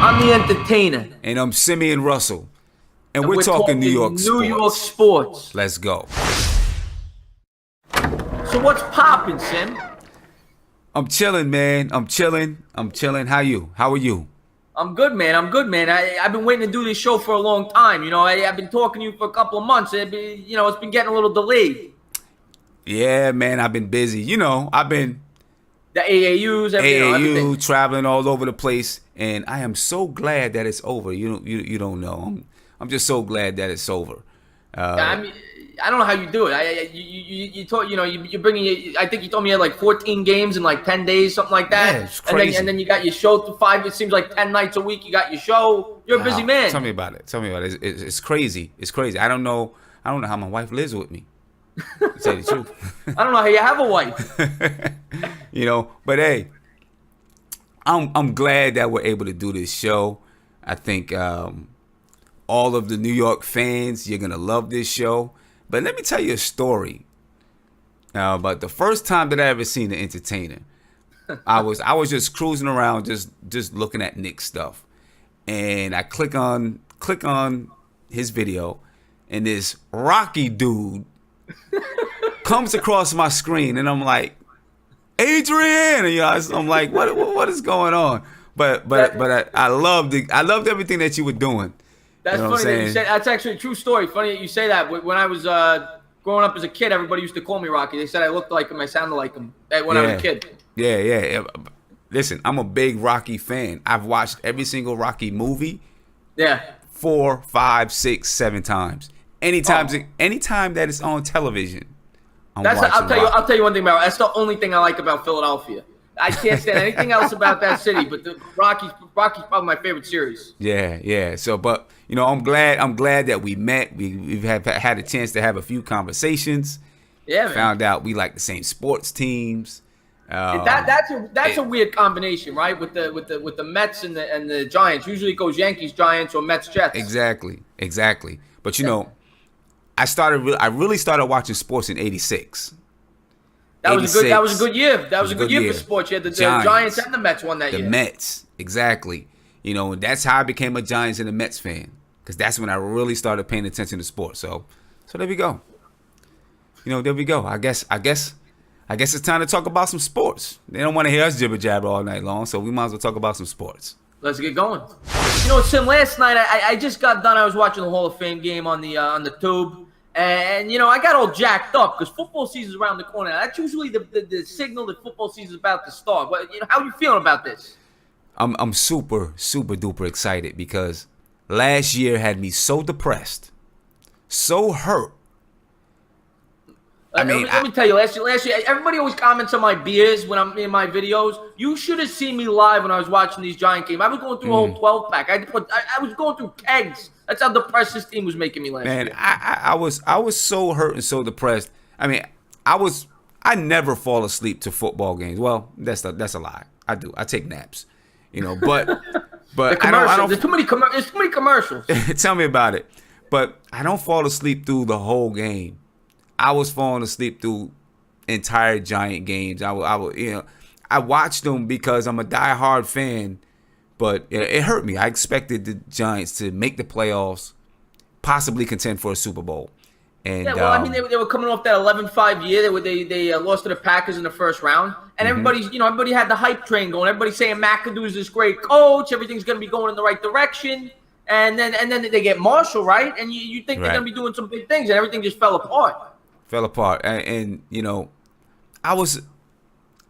I'm the Entertainah. And I'm Simeon Russell. And we're talking New York sports. New York sports. Let's go. So what's poppin', Sim? I'm chilling, man. I'm chilling. How you? How are you? I'm good, man. I've been waiting to do this show for a long time. You know, I've been talking to you for a couple of months. It's been getting a little delayed. Yeah, man. I've been busy. I've been The AAUs, everything. traveling all over the place, and I am so glad that it's over. You don't know. I'm just so glad that it's over. I mean, I don't know how you do it. You're bringing. I think you told me you had like 14 games in like 10 days, something like that. Yeah, it's crazy. And then you got your show to 5. It seems like 10 nights a week. You got your show. You're a busy man. Tell me about it. It's crazy. It's crazy. I don't know how my wife lives with me. To tell you the truth. I don't know how you have a wife. But hey, I'm glad that we're able to do this show. I think all of the New York fans, you're gonna love this show. But let me tell you a story. About the first time that I ever seen the Entertainah, I was just cruising around, just looking at Knicks stuff, and I click on his video, and this Rocky dude comes across my screen, and I'm like, Adrian, and I'm like, what is going on? But I loved everything that you were doing. That's funny that you said. That's actually a true story. Funny that you say that. When I was growing up as a kid, everybody used to call me Rocky. They said I looked like him. I sounded like him when I was a kid. Yeah. Listen, I'm a big Rocky fan. I've watched every single Rocky movie. Yeah. 4, 5, 6, 7 times. Anytime that it's on television, I'm watching Rocky. I'll tell you one thing about it. That's the only thing I like about Philadelphia. I can't stand anything else about that city, but Rocky's probably my favorite series. Yeah. So, but I'm glad that we met. We've had a chance to have a few conversations. Yeah, man. Found out we like the same sports teams. That's a weird combination, right? With the Mets and the Giants. Usually it goes Yankees, Giants, or Mets, Jets. Exactly. But I really started watching sports in '86. That was a good year. That was a good year for sports. You had the Giants and the Mets won that year. The Mets, exactly. That's how I became a Giants and a Mets fan, because that's when I really started paying attention to sports. So there we go. There we go. I guess it's time to talk about some sports. They don't want to hear us jibber jabber all night long, so we might as well talk about some sports. Let's get going. Tim, last night I just got done. I was watching the Hall of Fame game on the tube. And, I got all jacked up because football season's around the corner. That's usually the signal that football season's about to start. But, how are you feeling about this? I'm super, super duper excited because last year had me so depressed, so hurt. Let me tell you, last year, everybody always comments on my beers when I'm in my videos. You should have seen me live when I was watching these Giant games. I was going through a whole 12-pack. I was going through kegs. That's how depressed this team was making me last year. Man, I was so hurt and so depressed. I mean, I never fall asleep to football games. Well, that's a lie. I do. I take naps. But I don't. There's too many commercials. Tell me about it. But I don't fall asleep through the whole game. I was falling asleep through entire Giant games. I watched them because I'm a diehard fan, but it hurt me. I expected the Giants to make the playoffs, possibly contend for a Super Bowl. And they were coming off that 11-5 year. They lost to the Packers in the first round, and everybody had the hype train going. Everybody's saying McAdoo is this great coach. Everything's going to be going in the right direction. And then they get Marshall, right? And you think they're going to be doing some big things, and everything just fell apart. And I was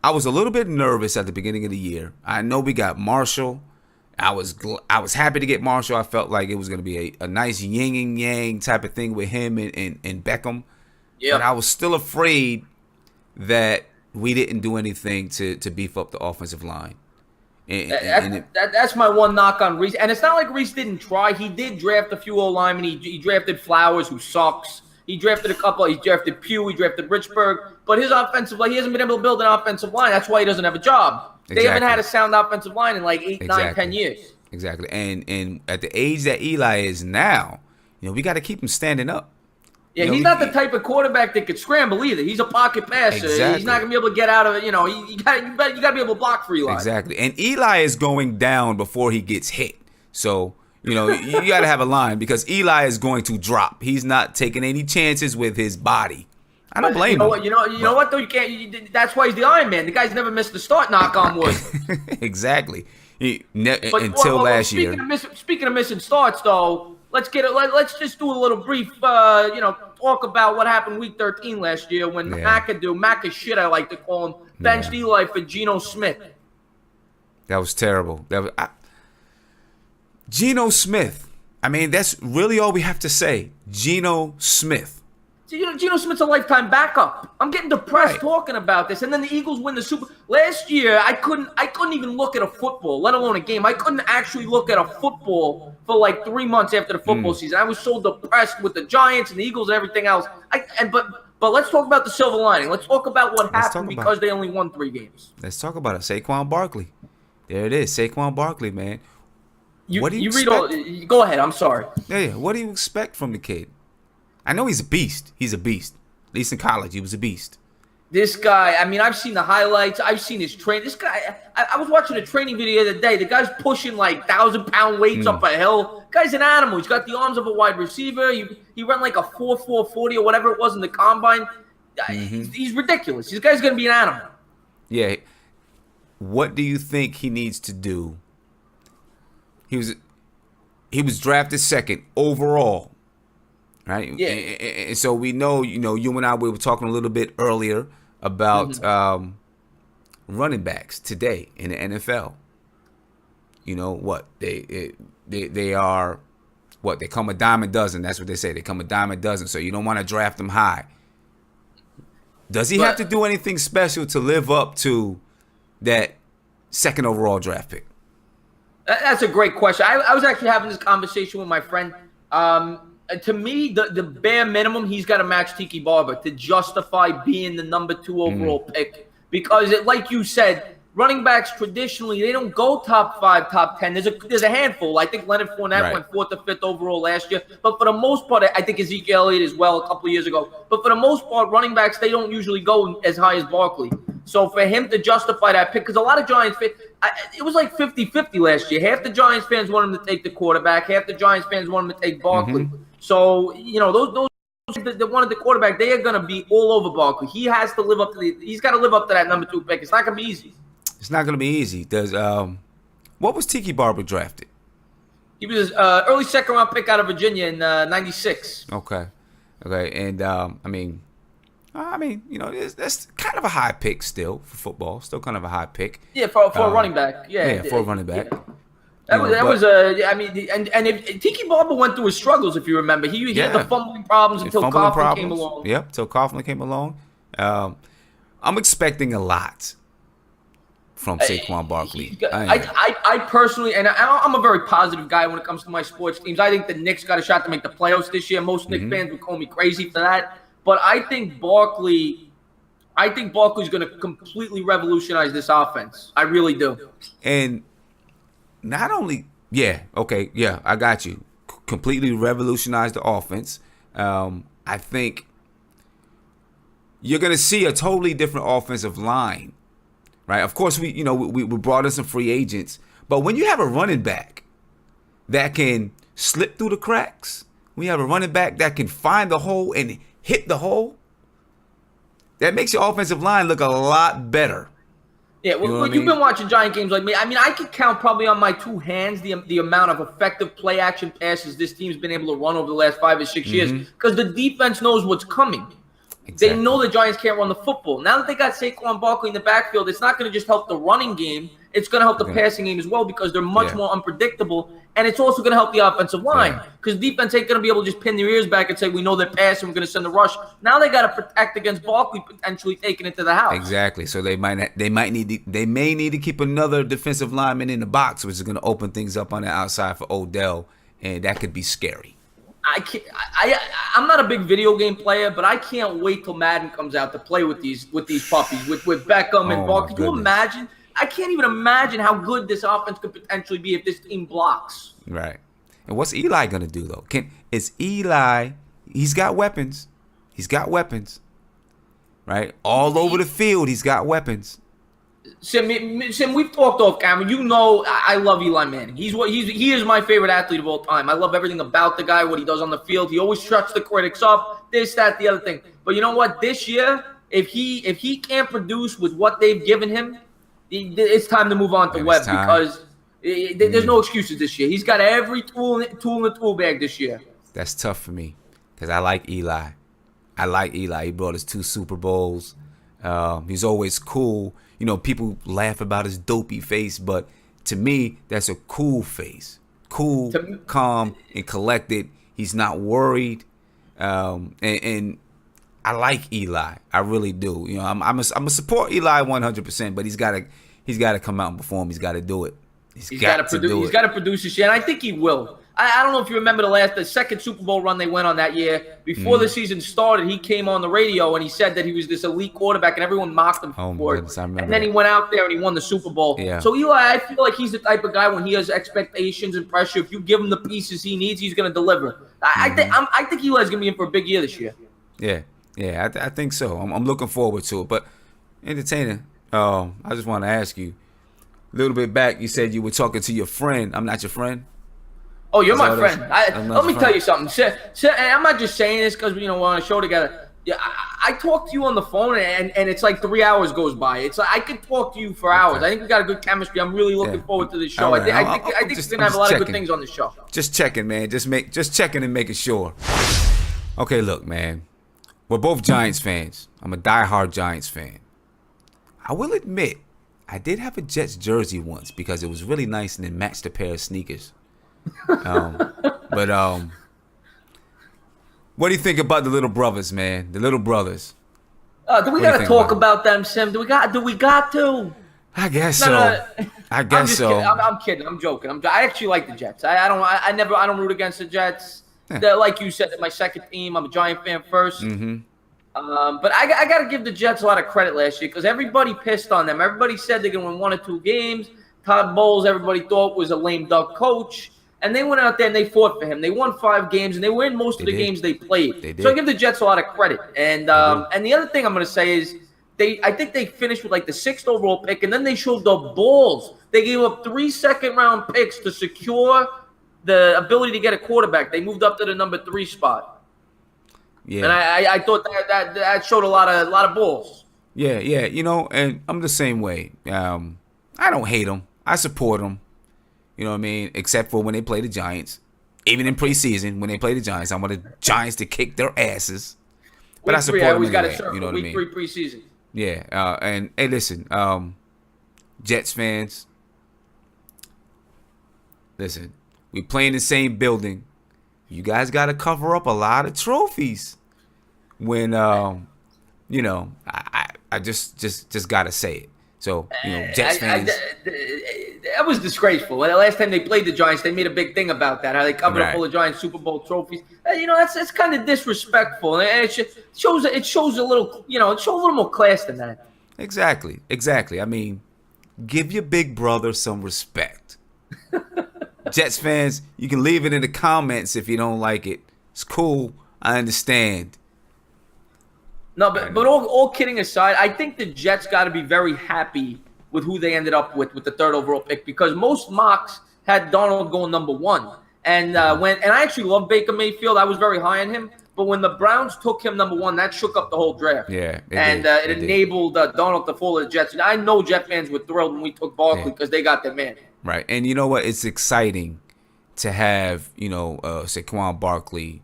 a little bit nervous at the beginning of the year. I know we got Marshall. I was happy to get Marshall. I felt like it was going to be a nice yin and yang type of thing with him and Beckham. Yeah. But I was still afraid that we didn't do anything to beef up the offensive line. That's my one knock on Reese. And it's not like Reese didn't try. He did draft a few O-linemen. He drafted Flowers, who sucks. He drafted a couple. He drafted Pugh. He drafted Richburg. But his offensive line, he hasn't been able to build an offensive line. That's why he doesn't have a job. Exactly. They haven't had a sound offensive line in like 8, 9, 10 years. Exactly. And at the age that Eli is now, we got to keep him standing up. Yeah, he's not the type of quarterback that could scramble either. He's a pocket passer. Exactly. He's not going to be able to get out of it. You got to be able to block for Eli. Exactly. And Eli is going down before he gets hit. So, you know, you got to have a line because Eli is going to drop. He's not taking any chances with his body. I don't blame him. You know what though? You can't. That's why he's the Iron Man. The guy's never missed a start. Knock on wood. Exactly. Until last year. Speaking of missing starts, though, let's just do a little brief. Talk about what happened Week 13 last year when McAdoo shit, I like to call him, benched Eli for Geno Smith. That was terrible. Geno Smith. I mean, that's really all we have to say. Geno Smith. Geno Smith's a lifetime backup. I'm getting depressed talking about this. And then the Eagles win the Super. Last year, I couldn't even look at a football, let alone a game. I couldn't actually look at a football for like 3 months after the football season. I was so depressed with the Giants and the Eagles and everything else. But let's talk about the silver lining. Let's talk about what happened because they only won 3 games. Let's talk about it. Saquon Barkley. There it is. Saquon Barkley, man. What do you expect? Go ahead. I'm sorry. Yeah. What do you expect from the kid? I know he's a beast. He's a beast. At least in college, he was a beast. This guy, I mean, I've seen the highlights. I've seen his train. This guy, I was watching a training video the other day. The guy's pushing like 1,000-pound weights up a hill. Guy's an animal. He's got the arms of a wide receiver. He ran like a 4.40 or whatever it was in the combine. He's ridiculous. This guy's going to be an animal. Yeah. What do you think he needs to do? He was drafted second overall. Right. Yeah. And so we know, you and I, we were talking a little bit earlier about running backs today in the NFL. You know what? They are what? They come a dime a dozen. That's what they say. They come a dime a dozen. So you don't want to draft them high. Does he have to do anything special to live up to that second overall draft pick? That's a great question. I was actually having this conversation with my friend. To me, the bare minimum, he's got to match Tiki Barber to justify being the number 2 overall pick. Because, like you said, running backs traditionally, they don't go top 5, top 10. There's a handful. I think Leonard Fournette went 4th or 5th overall last year. But for the most part, I think Ezekiel Elliott as well a couple of years ago. But for the most part, running backs, they don't usually go as high as Barkley. So for him to justify that pick, because a lot of Giants fans, it was like 50-50 last year. Half the Giants fans want him to take the quarterback. Half the Giants fans want him to take Barkley. So, those that wanted the quarterback, they are going to be all over Barkley. He has to live up to he's got to live up to that number 2 pick. It's not going to be easy. It's not going to be easy. What was Tiki Barber drafted? He was an early second-round pick out of Virginia in 96. Okay. And, that's kind of a high pick still for football. Still kind of a high pick. Yeah, for a running back. Yeah, for a running back. Yeah. If Tiki Barber went through his struggles, if you remember. He had the fumbling problems until Coughlin came along. Yep, until Coughlin came along. I'm expecting a lot from Saquon Barkley. I personally, and I'm a very positive guy when it comes to my sports teams. I think the Knicks got a shot to make the playoffs this year. Most Knicks fans would call me crazy for that. But I think Barkley's going to completely revolutionize this offense. I really do. And not only, I got you. Completely revolutionize the offense. I think you're going to see a totally different offensive line, right? Of course, we brought in some free agents, but when you have a running back that can slip through the cracks, when you have a running back that can find the hole and hit the hole, that makes your offensive line look a lot better. Yeah, you've been watching Giant games like me. I mean, I could count probably on my 2 hands the amount of effective play action passes this team's been able to run over the last 5 or 6 years because the defense knows what's coming. Exactly. They know the Giants can't run the football. Now that they got Saquon Barkley in the backfield, it's not going to just help the running game. It's going to help the passing game as well because they're much more unpredictable. And it's also going to help the offensive line because defense ain't going to be able to just pin their ears back and say, we know they're passing, we're going to send the rush. Now they got to protect against Barkley potentially taking it to the house. Exactly. So they may need to keep another defensive lineman in the box, which is going to open things up on the outside for Odell, and that could be scary. I'm not a big video game player, but I can't wait till Madden comes out to play with these puppies, with Beckham and Barkley. Can you imagine? I can't even imagine how good this offense could potentially be if this team blocks. Right. And what's Eli going to do, though? Is Eli – he's got weapons. Right? All over the field, he's got weapons. Sim, we've talked off camera. You know, I love Eli Manning. He is my favorite athlete of all time. I love everything about the guy, what he does on the field. He always shuts the critics up. This, that, the other thing. But you know what? This year, if he can't produce with what they've given him, it's time to move on to Webb because there's no excuses this year. He's got every tool in the tool bag this year. That's tough for me because I like Eli. He brought us 2 Super Bowls. He's always cool. You know, people laugh about his dopey face, but to me, that's a cool face. Cool, calm, and collected. He's not worried. And I like Eli. I really do. You know, I'm a support Eli 100%, but he's got to come out and perform. He's got to do it. He's got to produce this year, and I think he will. I don't know if you remember the second Super Bowl run they went on that year. Before the season started, he came on the radio and he said that he was this elite quarterback, and everyone mocked him for it. And then he went out there and he won the Super Bowl. Yeah. So Eli, I feel like he's the type of guy when he has expectations and pressure, if you give him the pieces he needs, he's going to deliver. I think Eli's going to be in for a big year this year. Yeah, I think so. I'm looking forward to it. But Entertainah, I just want to ask you, a little bit back, you said you were talking to your friend. I'm not your friend. Oh, you're my friend. Let me tell you something. I'm not just saying this because we're on a show together. Yeah, I talk to you on the phone, and it's like 3 hours goes by. It's like I could talk to you for hours. I think we got a good chemistry. I'm really looking forward to this show. Right. I think we're gonna have a lot of good things on the show. Just checking, man. Just checking and making sure. Okay, look, man. We're both Giants fans. I'm a diehard Giants fan. I will admit, I did have a Jets jersey once because it was really nice and it matched a pair of sneakers. But what do you think about the little brothers, man? The little brothers. Do we got to talk about them, Sim? Do we got to? I guess so. I guess so. I'm kidding. I'm joking. I actually like the Jets. I don't root against the Jets. Yeah. Like you said, they're my second team. I'm a Giant fan first. Mm-hmm. But I got to give the Jets a lot of credit last year because everybody pissed on them. Everybody said they're going to win 1 or 2 games. Todd Bowles, everybody thought was a lame duck coach. And they went out there and they fought for him. They won 5 games, and they were in most of the games they played. So I give the Jets a lot of credit. And the other thing I'm going to say is I think they finished with like the 6th overall pick, and then they showed the balls. They gave up 3 second-round picks to secure the ability to get a quarterback. They moved up to the number 3 spot. Yeah. And I thought that showed a lot of balls. Yeah. You know, and I'm the same way. I don't hate them. I support them. You know what I mean? Except for when they play the Giants. Even in preseason, when they play the Giants, I want the Giants to kick their asses. But I support them anyway. You know what I mean? Week 3 preseason. Yeah. And hey, listen, Jets fans, listen, we play in the same building. You guys got to cover up a lot of trophies. When, you know, I just got to say it. So, you know, Jets fans. That was disgraceful. The last time they played the Giants, they made a big thing about that, how they covered up all the Giants Super Bowl trophies. You know, that's kind of disrespectful. And it shows a little, you know, it shows a little more class than that. Exactly. I mean, give your big brother some respect. Jets fans, you can leave it in the comments if you don't like it. It's cool. I understand. No, but all kidding aside, I think the Jets got to be very happy with who they ended up with the 3rd overall pick because most mocks had Darnold going number 1. And I actually love Baker Mayfield. I was very high on him. But when the Browns took him number 1, that shook up the whole draft. Yeah, it enabled Darnold to fall to the Jets. And I know Jet fans were thrilled when we took Barkley because they got their man. Right, and you know what? It's exciting to have Saquon Barkley,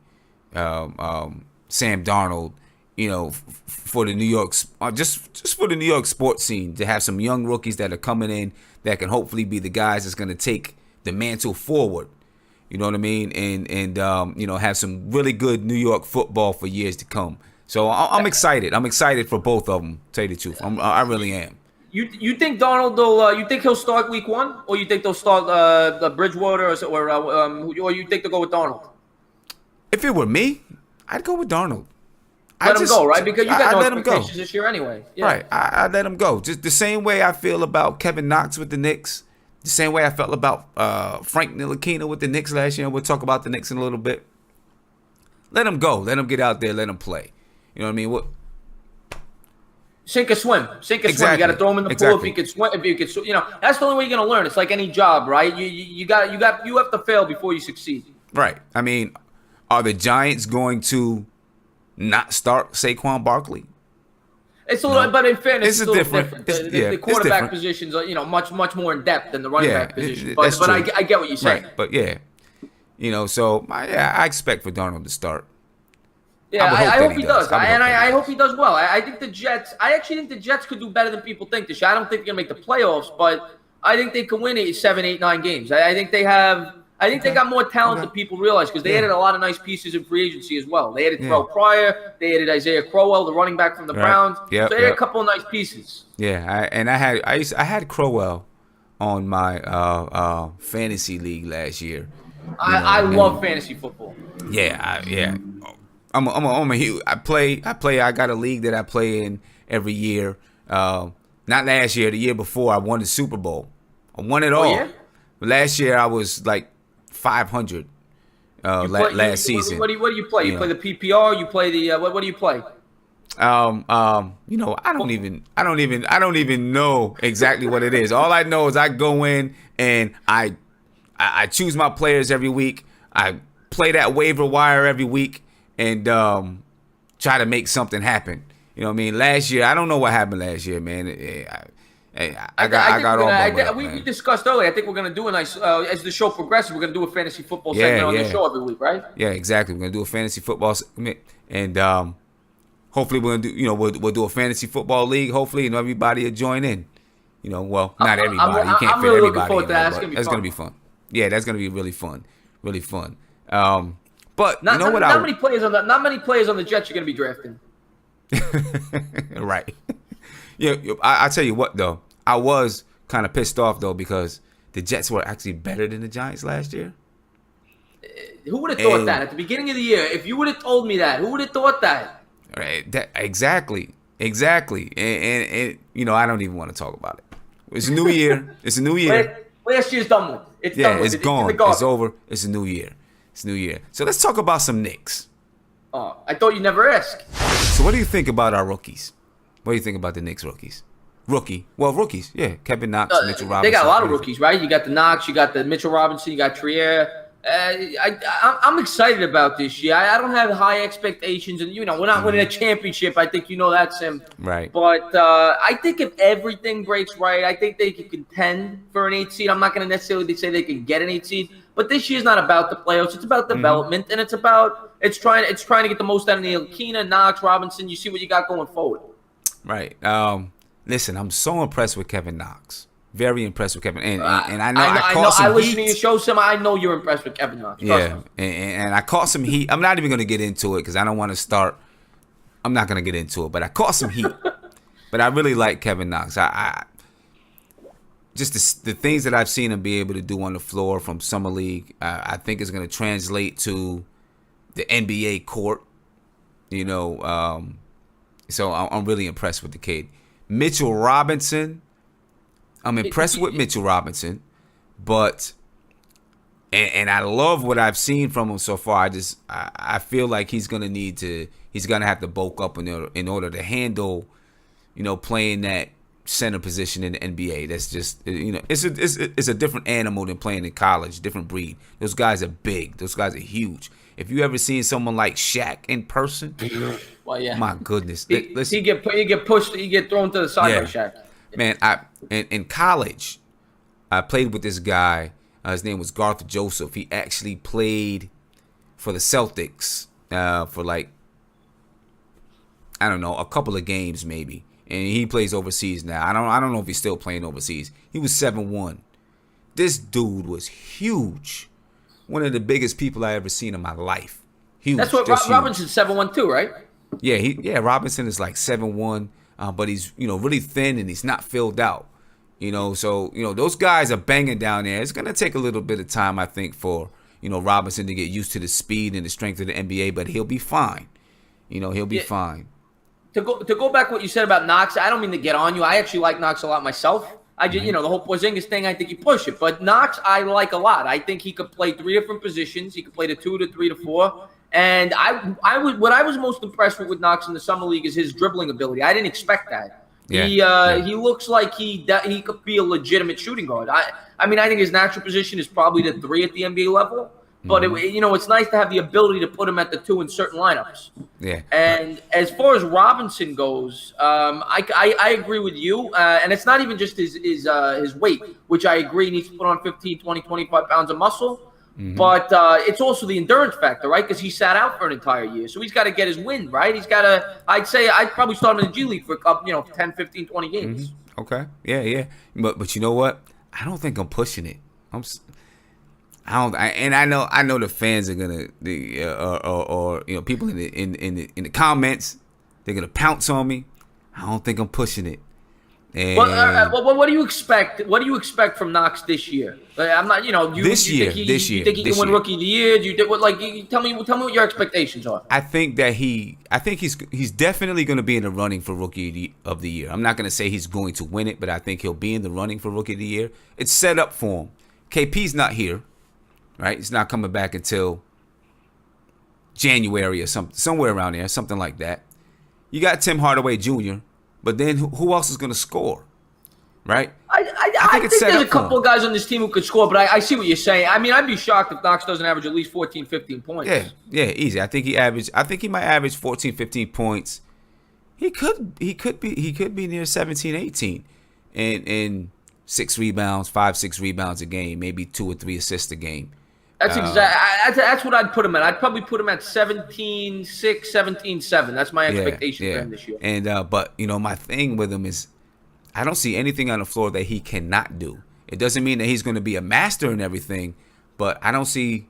Sam Darnold. You know, for the New York, just for the New York sports scene, to have some young rookies that are coming in that can hopefully be the guys that's going to take the mantle forward. You know what I mean? And you know, have some really good New York football for years to come. So I'm excited. I'm excited for both of them. Tell you the truth, I really am. You think Darnold will? You think he'll start week 1, or you think they'll start Bridgewater, or you think they'll go with Darnold? If it were me, I'd go with Darnold. Let him go, right? Because you got no expectations this year anyway. Yeah. Right. I let him go. Just the same way I feel about Kevin Knox with the Knicks. The same way I felt about Frank Ntilikina with the Knicks last year. We'll talk about the Knicks in a little bit. Let him go. Let him get out there. Let him play. You know what I mean? Sink or swim. Sink or swim. Exactly. You got to throw him in the pool if he could swim. If you could, that's the only way you're gonna learn. It's like any job, right? You have to fail before you succeed. Right. I mean, are the Giants going to not start Saquon Barkley? It's a little, but in fairness, it's a little different. The quarterback positions are, much more in depth than the running back position. But I get what you're saying. Right. But so I expect for Darnold to start. Yeah, I hope he does. I hope he does well. I think the Jets. I actually think the Jets could do better than people think this year. I don't think they're gonna make the playoffs, but I think they can win 7, 8, 9 games. I think they have. I think they got more talent than people realize because they added a lot of nice pieces in free agency as well. They added Terrell Pryor. They added Isaiah Crowell, the running back from the Browns. So they added a couple of nice pieces. Yeah, I had Crowell on my fantasy league last year. I love fantasy football. Yeah. I'm a huge. I got a league that I play in every year. Not last year, the year before. I won the Super Bowl. I won it all. Yeah? Last year I was like 500. Last season. What do you play? You play the PPR. You play the what do you play? I don't even know exactly what it is. All I know is I go in and I choose my players every week. I play that waiver wire every week and try to make something happen. You know what I mean? Last year, I don't know what happened last year, man. I got all we discussed earlier. I think we're gonna do a nice as the show progresses. We're gonna do a fantasy football segment on the show every week, right? Yeah, exactly. We're gonna do a fantasy football segment, and hopefully we're gonna do. We'll do a fantasy football league. Hopefully, everybody will join in. Well, not everybody. You can't fit everybody in there, but that's gonna be fun. Yeah, that's gonna be really fun. Really fun. But not many players on the Jets are gonna be drafting. Right. Yeah, I tell you what though, I was kind of pissed off though because the Jets were actually better than the Giants last year. Who would have thought that at the beginning of the year? If you would have told me that, who would have thought that? Right. Exactly. And I don't even want to talk about it. It's a new year. It's a new year. Last year's done with. It's done with. It's gone. It's over. It's a new year. It's a new year. So let's talk about some Knicks. Oh, I thought you'd never ask. So what do you think about our rookies? What do you think about the Knicks rookies? Rookies. Yeah, Kevin Knox, Mitchell Robinson. They got a lot of rookies, right? You got the Knox, you got the Mitchell Robinson, you got Trier. I'm excited about this year. I don't have high expectations, and we're not winning a championship. I think that, Sim. Right. But I think if everything breaks right, I think they can contend for an 8 seed. I'm not going to necessarily say they can get an 8 seed, but this year's not about the playoffs. It's about development, and it's trying to get the most out of the Entertainah, Knox, Robinson. You see what you got going forward. Right. Listen, I'm so impressed with Kevin Knox. Very impressed with Kevin, and I know I caught some heat. I listen to your show, Sim. I know you're impressed with Kevin Knox. Yeah, and I caught some heat. I'm not even going to get into it because I don't want to start. I'm not going to get into it, but I caught some heat. But I really like Kevin Knox. I just the things that I've seen him be able to do on the floor from summer league. I think is going to translate to the NBA court. So I'm really impressed with the kid. Mitchell Robinson. I'm impressed with Mitchell Robinson, but and I love what I've seen from him so far. I feel like he's gonna have to bulk up in order to handle, playing that center position in the NBA. That's just it's a different animal than playing in college, different breed. Those guys are big. Those guys are huge. If you ever seen someone like Shaq in person, well, yeah, my goodness, he get pushed, he get thrown to the side by Shaq. Man, in college, I played with this guy. His name was Garth Joseph. He actually played for the Celtics for a couple of games maybe. And he plays overseas now. I don't know if he's still playing overseas. He was 7'1". This dude was huge. One of the biggest people I ever seen in my life. Huge. That's what Robinson's 7'1" too, right? Yeah, Robinson is like 7'1". But he's, really thin and he's not filled out, So, those guys are banging down there. It's going to take a little bit of time, I think, for, Robinson to get used to the speed and the strength of the NBA, but he'll be fine. He'll be fine. To go back what you said about Knox, I don't mean to get on you. I actually like Knox a lot myself. I just, the whole Porzingis thing, I think you push it. But Knox, I like a lot. I think he could play 3 different positions. He could play the 2, the 3, the 4. And what I was most impressed with Knox in the summer league is his dribbling ability. I didn't expect that. He looks like he could be a legitimate shooting guard. I mean, I think his natural position is probably the 3 at the NBA level. But it's nice to have the ability to put him at the 2 in certain lineups. Yeah. And as far as Robinson goes, I agree with you. And it's not even just his weight, which I agree he needs to put on 15, 20, 25 pounds of muscle. But it's also the endurance factor, right? Because he sat out for an entire year. So he's got to get his wind, right? He's got to – I'd say I'd probably start him in the G League for a couple, 10, 15, 20 games. Okay. Yeah. But you know what? I don't think I'm pushing it. I know the fans are gonna people in the comments, they're gonna pounce on me. I don't think I'm pushing it. And what do you expect? What do you expect from Knox this year? I'm not, this year. You think he can win Rookie of the Year? Do you think tell me what your expectations are? I think that he's definitely going to be in the running for Rookie of the Year. I'm not going to say he's going to win it, but I think he'll be in the running for Rookie of the Year. It's set up for him. KP's not here. Right, he's not coming back until January or somewhere around there, something like that. You got Tim Hardaway Jr., but then who else is going to score? Right? I think there's a couple of guys on this team who could score, but I see what you're saying. I mean, I'd be shocked if Knox doesn't average at least 14, 15 points. Yeah, easy. I think he might average 14, 15 points. He could be near 17, 18, and 6 rebounds, 5-6 rebounds a game, maybe 2 or 3 assists a game. That's what I'd put him at. I'd probably put him at 17-6, 17-7. That's my expectation for him this year. And but my thing with him is I don't see anything on the floor that he cannot do. It doesn't mean that he's going to be a master in everything, but I don't see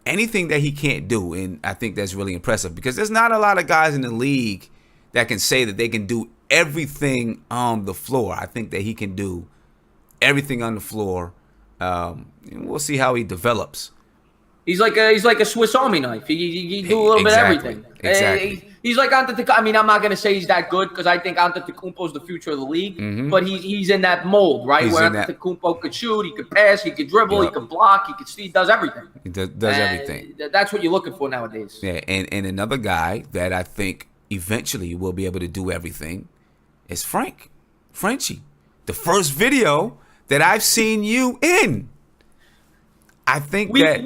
anything that he can't do, and I think that's really impressive because there's not a lot of guys in the league that can say that they can do everything on the floor. I think that he can do everything on the floor. We'll see how he develops. He's like a Swiss Army knife. He do a little bit of everything. Exactly. He's like Antetokounmpo. I mean, I'm not going to say he's that good because I think Antetokounmpo is the future of the league. But he's in that mold, right? Where Antetokounmpo could shoot, he could pass, he could dribble, he could block, he does everything. He does everything. That's what you're looking for nowadays. Yeah, and another guy that I think eventually will be able to do everything is Frenchie. The first video that I've seen you in. I think that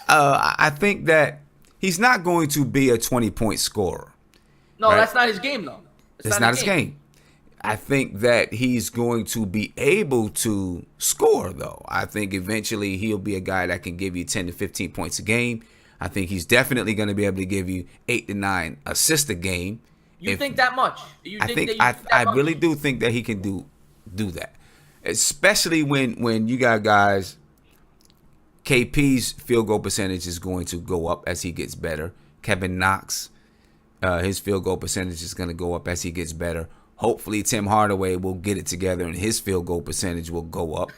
I think that he's not going to be a 20-point scorer. No, right? That's not his game, though. That's not his game. I think that he's going to be able to score, though. I think eventually he'll be a guy that can give you 10 to 15 points a game. I think he's definitely going to be able to give you 8 to 9 assists a game. You think that much? I really do think that he can do that, especially when you got guys. KP's field goal percentage is going to go up as he gets better. Kevin Knox, his field goal percentage is going to go up as he gets better. Hopefully, Tim Hardaway will get it together and his field goal percentage will go up.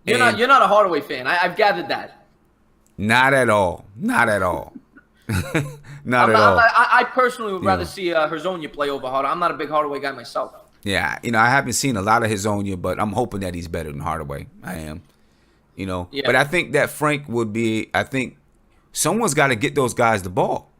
You're not a Hardaway fan. I've gathered that. Not at all. Not at all. I personally would rather see Hezonja play over Hardaway. I'm not a big Hardaway guy myself. Yeah, I haven't seen a lot of Hezonja, but I'm hoping that he's better than Hardaway. I am. Yeah. But I think that Frank would be. I think someone's got to get those guys the ball.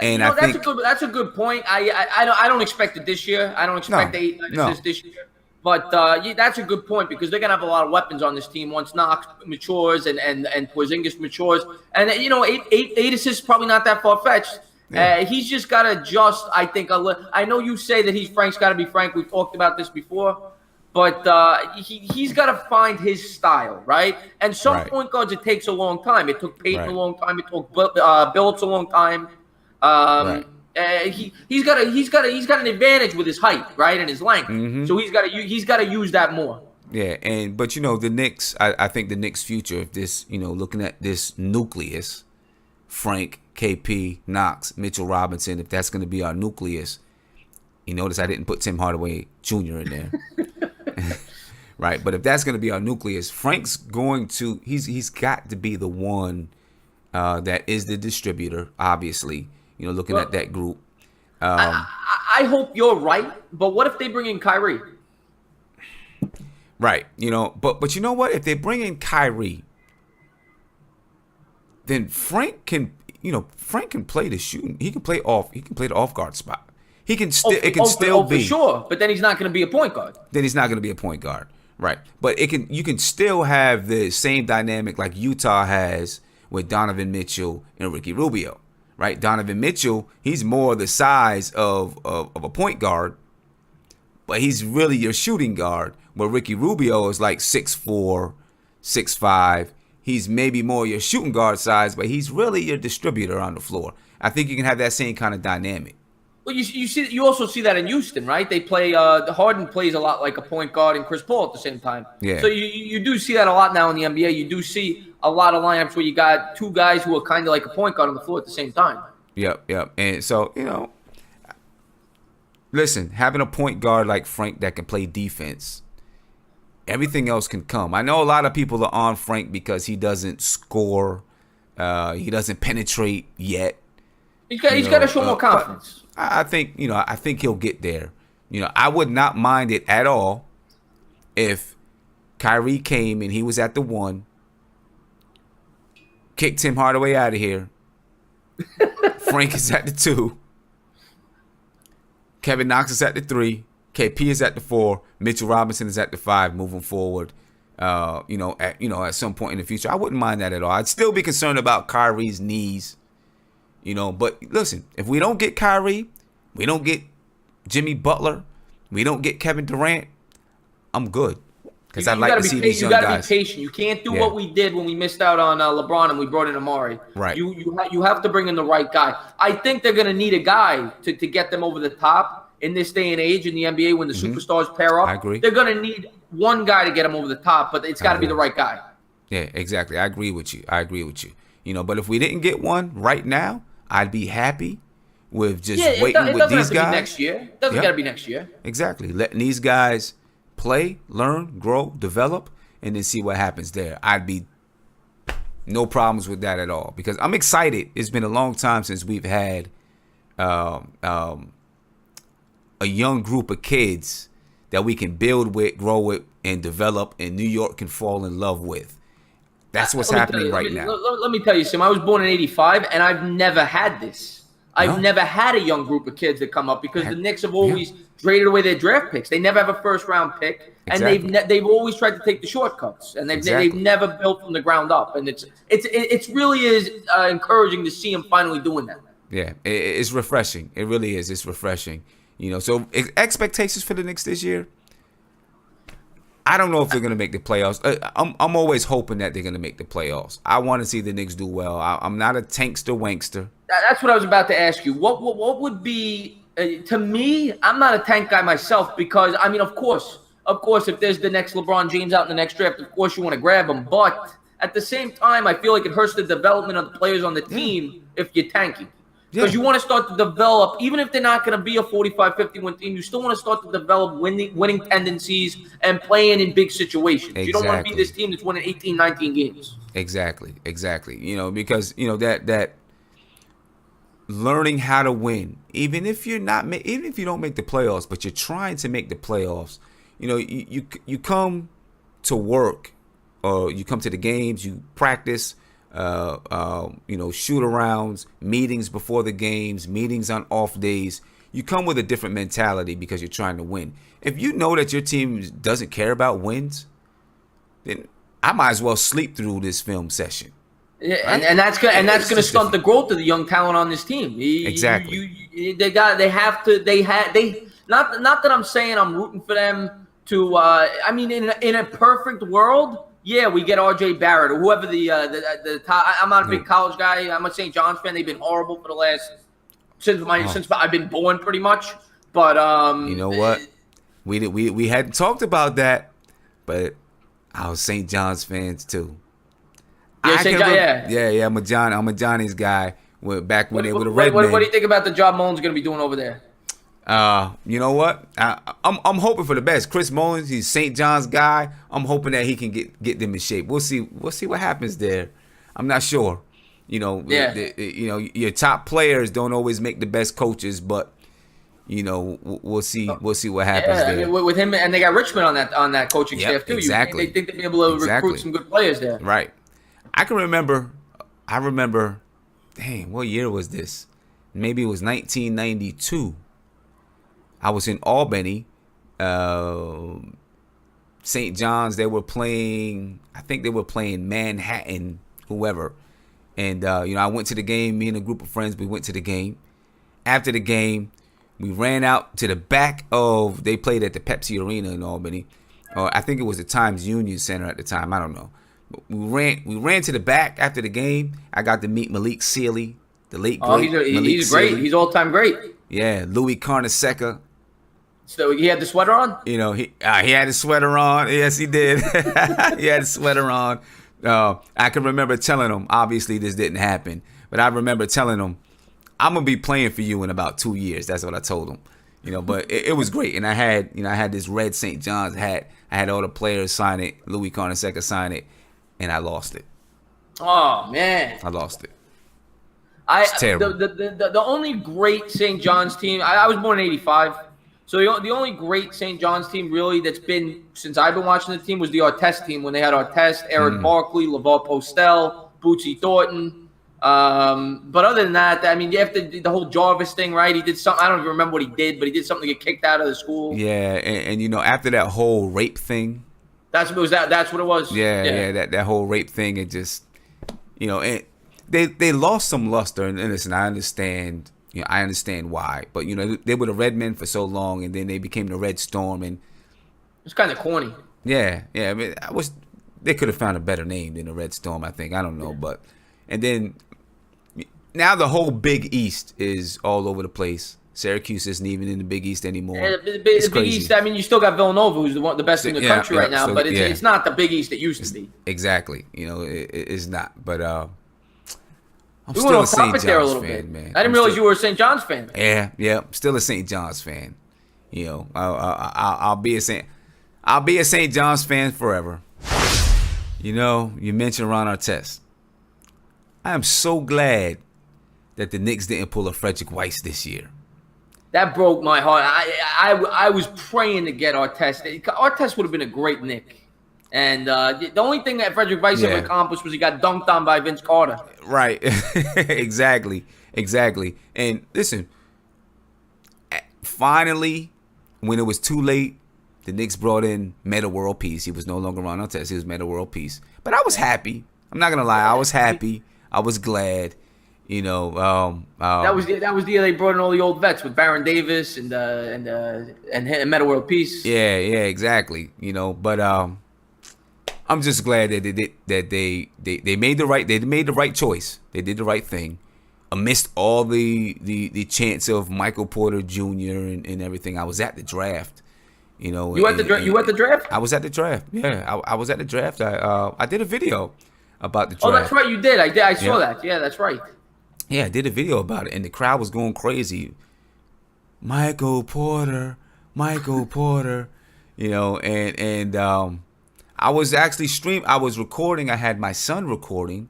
And that's a good point. I don't expect it this year. I don't expect the 8 assists this year. But that's a good point because they're gonna have a lot of weapons on this team once Knox matures and Porzingis matures. And 8 assists is probably not that far fetched. Yeah. He's just got to adjust. I think I know you say that Frank's got to be Frank. We've talked about this before, but he's got to find his style, right? And some point guards it takes a long time. It took Peyton a long time. It took Billups a long time. He's got an advantage with his height, right, and his length. Mm-hmm. So he's got to use that more. Yeah, but the Knicks. I think the Knicks' future, if this, looking at this nucleus, Frank, KP, Knox, Mitchell Robinson, if that's going to be our nucleus, you notice I didn't put Tim Hardaway Jr. in there, right? But if that's going to be our nucleus, Frank's going to he's got to be the one that is the distributor, obviously. Looking at that group. I hope you're right, but what if they bring in Kyrie? Right, but you know what? If they bring in Kyrie, then Frank can play the shooting. He can play the off guard spot. He can still for sure. But then he's not going to be a point guard. Then he's not going to be a point guard, right? But you can still have the same dynamic like Utah has with Donovan Mitchell and Ricky Rubio, right? Donovan Mitchell, he's more the size of a point guard, but he's really your shooting guard. Where Ricky Rubio is like 6'4", 6'5". He's maybe more your shooting guard size, but he's really your distributor on the floor. I think you can have that same kind of dynamic. Well, you also see that in Houston, right? They play Harden plays a lot like a point guard and Chris Paul at the same time. Yeah. So you do see that a lot now in the NBA. You do see a lot of lineups where you got two guys who are kind of like a point guard on the floor at the same time. Yep. And so, listen, having a point guard like Frank that can play defense, everything else can come. I know a lot of people are on Frank because he doesn't score. He doesn't penetrate yet. He's got to show more confidence. I think he'll get there. I would not mind it at all if Kyrie came and he was at the 1, kicked Tim Hardaway out of here. Frank is at the 2. Kevin Knox is at the 3. KP is at the 4. Mitchell Robinson is at the 5 moving forward. At some point in the future. I wouldn't mind that at all. I'd still be concerned about Kyrie's knees. But listen, if we don't get Kyrie, we don't get Jimmy Butler, we don't get Kevin Durant, I'm good. Because I'd like to see these young guys. You got to be patient. You can't do what we did when we missed out on LeBron and we brought in Amari. Right. You have to bring in the right guy. I think they're going to need a guy to get them over the top in this day and age in the NBA when the superstars pair up. I agree. They're going to need one guy to get them over the top, but it's got to be the right guy. Yeah, exactly. I agree with you. But if we didn't get one right now, I'd be happy with just waiting with these guys. Next year. It doesn't got to be next year. Exactly. Letting these guys play, learn, grow, develop, and then see what happens there. I'd be no problems with that at all because I'm excited. It's been a long time since we've had a young group of kids that we can build with, grow with, and develop, and New York can fall in love with. That's what's happening right now. Let me tell you, Sim. I was born in '85, and I've never had this. I've never had a young group of kids that come up because the Knicks have always traded away their draft picks. They never have a first-round pick, and they've always tried to take the shortcuts, and they've never built from the ground up. And it's really is encouraging to see them finally doing that. Yeah, it's refreshing. It really is. It's refreshing. So expectations for the Knicks this year. I don't know if they're going to make the playoffs. I'm always hoping that they're going to make the playoffs. I want to see the Knicks do well. I'm not a tankster wankster. That's what I was about to ask you. What would be to me? I'm not a tank guy myself because of course, if there's the next LeBron James out in the next draft, of course you want to grab him. But at the same time, I feel like it hurts the development of the players on the team if you're tanking. Because you want to start to develop, even if they're not going to be a 45-50 win team, you still want to start to develop winning tendencies and playing in big situations. Exactly. You don't want to be this team that's winning 18, 19 games. Exactly. Because that learning how to win, even if you don't make the playoffs, but you're trying to make the playoffs. You come to work, or you come to the games, you practice. Shoot-arounds, meetings before the games, meetings on off days. You come with a different mentality because you're trying to win. If you know that your team doesn't care about wins, then I might as well sleep through this film session. Yeah, right? and that's gonna stunt the growth of the young talent on this team. Exactly. Not that I'm saying I'm rooting for them to. In a perfect world. Yeah, we get R.J. Barrett or whoever the top. I'm not a big college guy. I'm a St. John's fan. They've been horrible for the last since I've been born, pretty much. But you know what? We hadn't talked about that, but I was St. John's fans too. Yeah. I'm a Johnny's guy. Back when they were the Red Men. What do you think about the job Mullins going to be doing over there? You know what? I'm hoping for the best. Chris Mullins, he's St. John's guy. I'm hoping that he can get them in shape. We'll see what happens there. I'm not sure. Your top players don't always make the best coaches, but we'll see what happens there. With him, and they got Richmond on that coaching staff too. Exactly. They think they'll be able to recruit some good players there. Right. I can remember I remember, dang, what year was this? Maybe it was 1992. I was in Albany, St. John's. They were playing, I think they were playing Manhattan, whoever. And, I went to the game. Me and a group of friends, we went to the game. After the game, we ran out to the back of, they played at the Pepsi Arena in Albany. Or I think it was the Times Union Center at the time. I don't know. But we ran to the back after the game. I got to meet Malik Sealy, the late great he's great. Sealy. He's all-time great. Yeah, Louis Carnesecca. So he had the sweater on? He had his sweater on. Yes, he did. He had his sweater on. I can remember telling him, obviously this didn't happen, but I remember telling him, I'm going to be playing for you in about 2 years. That's what I told him. But it was great. And I had this red St. John's hat. I had all the players sign it. Louis Carnesecca sign it. And I lost it. Oh, man. I lost it. It's terrible. The only great St. John's team, I was born in 85. So the only great St. John's team really that's been, since I've been watching the team, was the Artest team when they had Artest, Eric Barkley, LeVar Postel, Bootsy Thornton. But other than that, I mean, after the whole Jarvis thing, right? He did something. I don't even remember what he did, but he did something to get kicked out of the school. Yeah, and after that whole rape thing. That's what it was. Yeah, that whole rape thing, it just, and they lost some luster. And listen, I understand. I understand why, but they were the Red Men for so long, and then they became the Red Storm, and it's kind of corny. Yeah. I mean, they could have found a better name than the Red Storm. I think, I don't know, and then now the whole Big East is all over the place. Syracuse isn't even in the Big East anymore. Yeah, the Big East. I mean, you still got Villanova, who's the best in the country right now, but it's not the Big East it used to be. Exactly. It's not, but. I'm we still went a St. John's fan, man. I didn't realize you were a St. John's fan. Yeah, I'm still a St. John's fan. I'll be a St. John's fan forever. You mentioned Ron Artest. I am so glad that the Knicks didn't pull a Frederick Weiss this year. That broke my heart. I was praying to get Artest. Artest would have been a great Knick. And the only thing that Frederick Weiss ever accomplished was he got dunked on by Vince Carter. Right. Exactly. And listen, finally, when it was too late, the Knicks brought in Metta World Peace. He was no longer Ron Artest. He was Metta World Peace. But I was happy. I'm not going to lie. I was happy. I was glad. That was the year they brought in all the old vets with Baron Davis and Metta World Peace. Yeah, exactly. But I'm just glad that they made the right choice. They did the right thing amidst all the chants of Michael Porter Jr. and everything. I was at the draft. You at the draft? I was at the draft. Yeah, I was at the draft. I did a video about the draft. Oh, that's right, you did. I saw that. Yeah, that's right. Yeah, I did a video about it, and the crowd was going crazy. Michael Porter, and I was actually I was recording. I had my son recording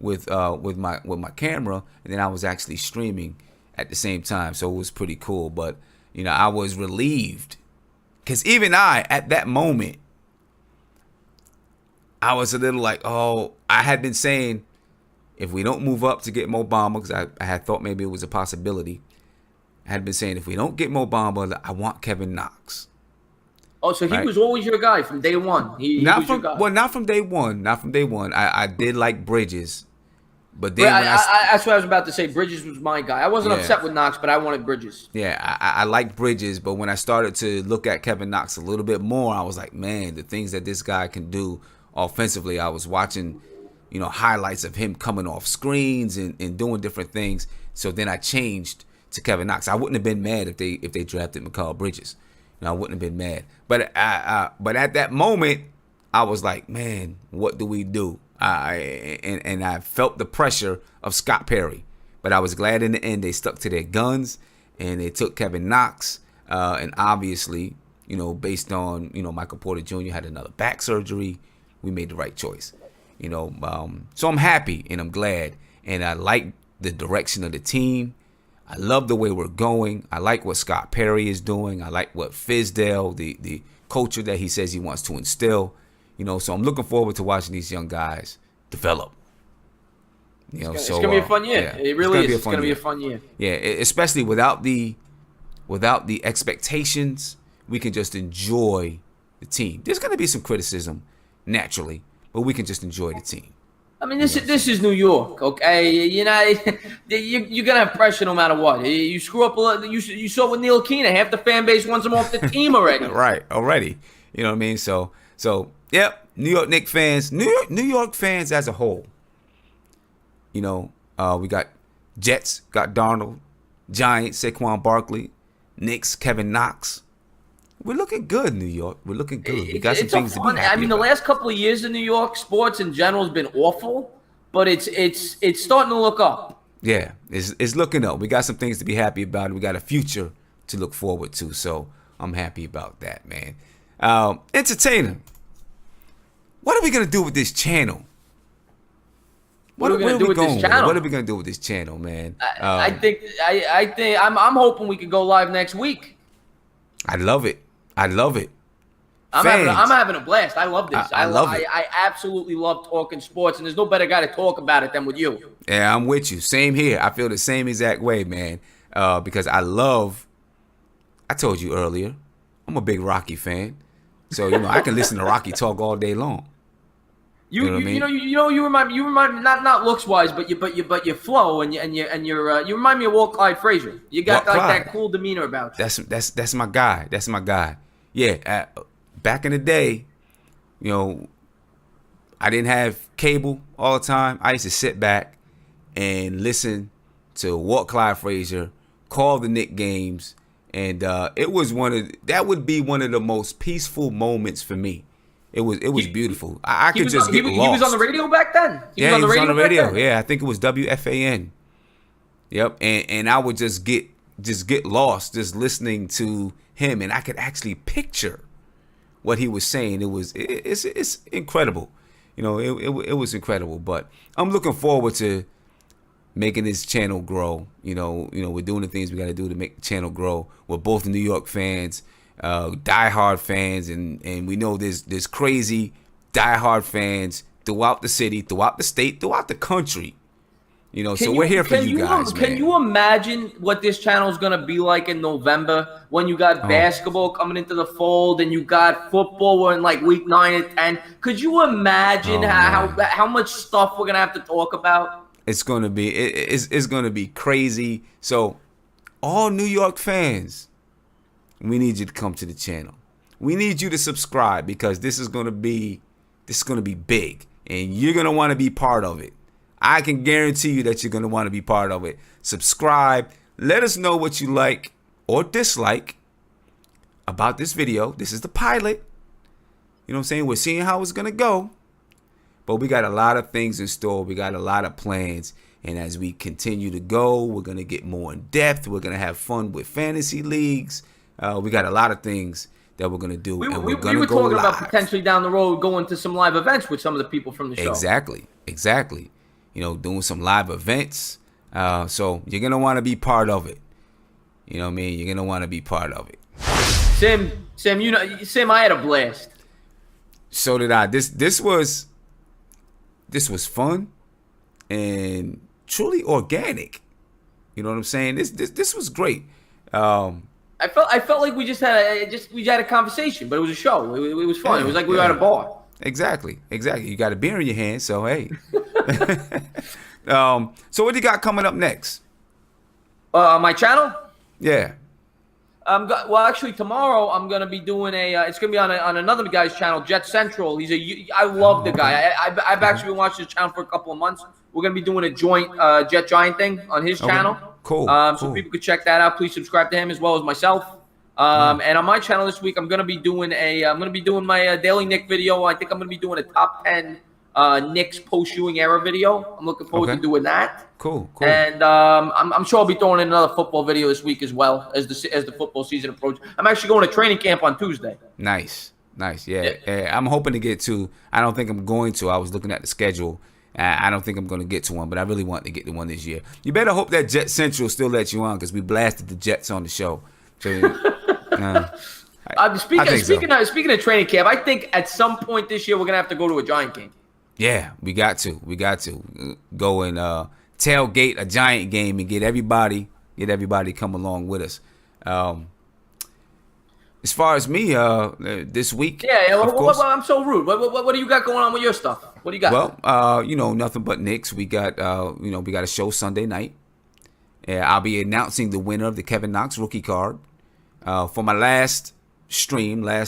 with my camera, and then I was actually streaming at the same time. So it was pretty cool. But I was relieved because even at that moment, I was a little like, oh, I had been saying, if we don't move up to get Mo Bamba, because I had thought maybe it was a possibility. I had been saying, if we don't get Mo Bamba, I want Kevin Knox. Oh, so he was always your guy from day one. Not from day one. I did like Bridges, but then that's what I was about to say. Bridges was my guy. I wasn't upset with Knox, but I wanted Bridges. Yeah, I like Bridges, but when I started to look at Kevin Knox a little bit more, I was like, man, the things that this guy can do offensively. I was watching, highlights of him coming off screens and doing different things. So then I changed to Kevin Knox. I wouldn't have been mad if they drafted Mikal Bridges. I wouldn't have been mad. But at that moment, I was like, man, what do we do? And I felt the pressure of Scott Perry. But I was glad in the end they stuck to their guns and they took Kevin Knox. And obviously, based on, Michael Porter Jr. had another back surgery, we made the right choice. So I'm happy and I'm glad. And I like the direction of the team. I love the way we're going. I like what Scott Perry is doing. I like what Fizdale, the culture that he says he wants to instill. So I'm looking forward to watching these young guys develop. It's gonna be a fun year. Yeah, It really is. It's gonna be a fun year. Yeah, especially without the expectations, we can just enjoy the team. There's gonna be some criticism naturally, but we can just enjoy the team. I mean, this is New York, okay? You're gonna have pressure no matter what. You screw up a little. You saw with Neil Keena, half the fan base wants him off the team already. Right, already. You know what I mean? So yep. New York Knicks fans, New York fans as a whole. You know, we got Jets, got Darnold, Giants, Saquon Barkley, Knicks, Kevin Knox. We're looking good, New York. We're looking good. We got some things to be happy I mean, the last couple of years in New York, sports in general has been awful, but it's starting to look up. Yeah, it's looking up. We got some things to be happy about. We got a future to look forward to. So I'm happy about that, man. Entertainah, what are we gonna do with this channel? What are we gonna do with this channel? What are we gonna do with this channel, man? I think I'm hoping we can go live next week. I love it. I'm having a blast. I love this. I love it. I absolutely love talking sports, and there's no better guy to talk about it than with you. Yeah, I'm with you. Same here. I feel the same exact way, man. Because I told you earlier, I'm a big Rocky fan. So, I can listen to Rocky talk all day long. You remind me not looks wise, but your flow and you remind me of Walt Clyde Frazier. You got that cool demeanor about you. That's my guy. That's my guy. Yeah, back in the day, I didn't have cable all the time. I used to sit back and listen to Walt Clyde Frazier call the Knicks games, and that would be one of the most peaceful moments for me. It was beautiful. I could just get lost. He was on the radio back then? He was on the radio. Yeah, I think it was WFAN. Yep, and I would just get lost just listening to him, and I could actually picture what he was saying. It's incredible. It was incredible. But I'm looking forward to making this channel grow. We're doing the things we got to do to make the channel grow. We're both New York fans. Diehard fans, and we know there's crazy diehard fans throughout the city, throughout the state, throughout the country. So we're here for you guys, man. Can you imagine what this channel is gonna be like in November when you got basketball coming into the fold and you got football? We're in like week 9 and 10. Could you imagine how much stuff we're gonna have to talk about? It's gonna be crazy. So all New York fans, we need you to come to the channel. We need you to subscribe because this is gonna be big, and you're gonna want to be part of it. I can guarantee you that you're gonna want to be part of it. Subscribe. Let us know what you like or dislike about this video. This is the pilot. You know what I'm saying? We're seeing how it's gonna go, but we got a lot of things in store. We got a lot of plans, and as we continue to go, we're gonna get more in depth. We're gonna have fun with fantasy leagues. We got a lot of things that we're gonna do, and we're gonna go live. We were talking about potentially down the road going to some live events with some of the people from the show. Exactly. Doing some live events. So you're gonna want to be part of it. You know what I mean? You're gonna want to be part of it. Sim, I had a blast. So did I. This was fun and truly organic. You know what I'm saying? This was great. I felt like we had a conversation, but it was a show. It was fun. It was like we were at a bar. Exactly. You got a beer in your hand, so hey. So what do you got coming up next? My channel? Yeah. Actually, tomorrow I'm gonna be doing it's gonna be on another guy's channel, Jet Central. I love the guy. I've actually been watching his channel for a couple of months. We're gonna be doing a joint Jet Giant thing on his channel. Cool. So people could check that out. Please subscribe to him as well as myself. And on my channel this week, I'm gonna be doing my daily Knicks video. I think I'm gonna be doing a top 10 Knicks post-Ewing era video. I'm looking forward to doing that. Cool. And I'm sure I'll be throwing in another football video this week as well as the football season approaches. I'm actually going to training camp on Tuesday. Nice. Yeah. I'm hoping to get to. I don't think I'm going to. I was looking at the schedule. I don't think I'm going to get to one, but I really want to get to one this year. You better hope that Jet Central still lets you on because we blasted the Jets on the show. So, speaking of training camp, I think at some point this year we're going to have to go to a Giant game. Yeah, we got to. We got to go and tailgate a Giant game and get everybody come along with us. As far as me, this week, Yeah, of course. I'm so rude. What do you got going on with your stuff? What do you got? Well, nothing but Knicks. We got, we got a show Sunday night. I'll be announcing the winner of the Kevin Knox rookie card. For my last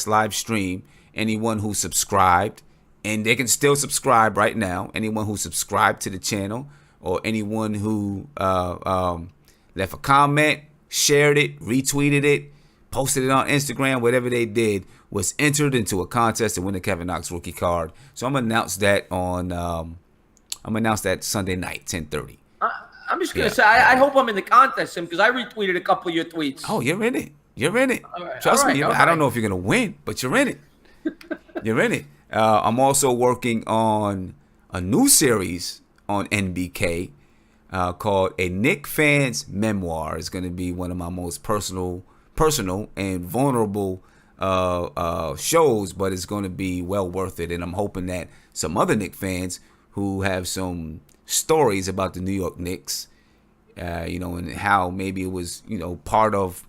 live stream, anyone who subscribed, and they can still subscribe right now, anyone who subscribed to the channel or anyone who left a comment, shared it, retweeted it, posted it on Instagram, whatever they did, was entered into a contest to win the Kevin Knox rookie card. So I'm gonna announce that Sunday night, 10:30. I'm just gonna say I hope I'm in the contest, Sim, because I retweeted a couple of your tweets. Oh, you're in it. You're in it. Right, Trust right, me. I don't know if you're gonna win, but you're in it. You're in it. I'm also working on a new series on NBK called A Knick Fan's Memoir. It's going to be one of my most personal and vulnerable shows, but it's going to be well worth it. And I'm hoping that some other Knick fans who have some stories about the New York Knicks, and how maybe it was, part of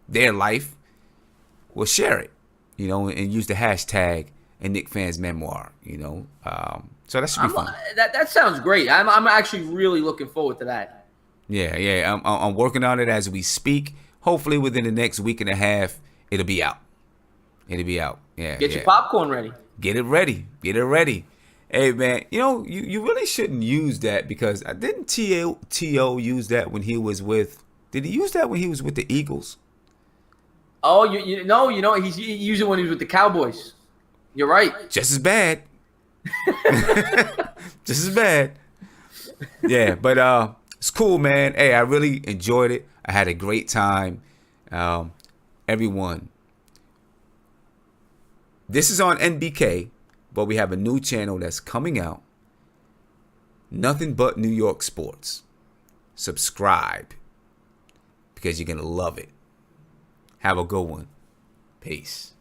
their life, will share it, and use the hashtag A Knick Fan's Memoir, so that should be fun. That sounds great. I'm actually really looking forward to that. Yeah. I'm working on it as we speak. Hopefully within the next week and a half, it'll be out. Yeah. Get your popcorn ready. Get it ready. Hey man, you really shouldn't use that, because didn't T.O. use that when he was with? Did he use that when he was with the Eagles? Oh, he used it when he was with the Cowboys. You're right. Just as bad. Just as bad. Yeah, but it's cool, man. Hey, I really enjoyed it. I had a great time. Everyone, this is on NBK, but we have a new channel that's coming out. Nothing But New York Sports. Subscribe, because you're going to love it. Have a good one. Peace.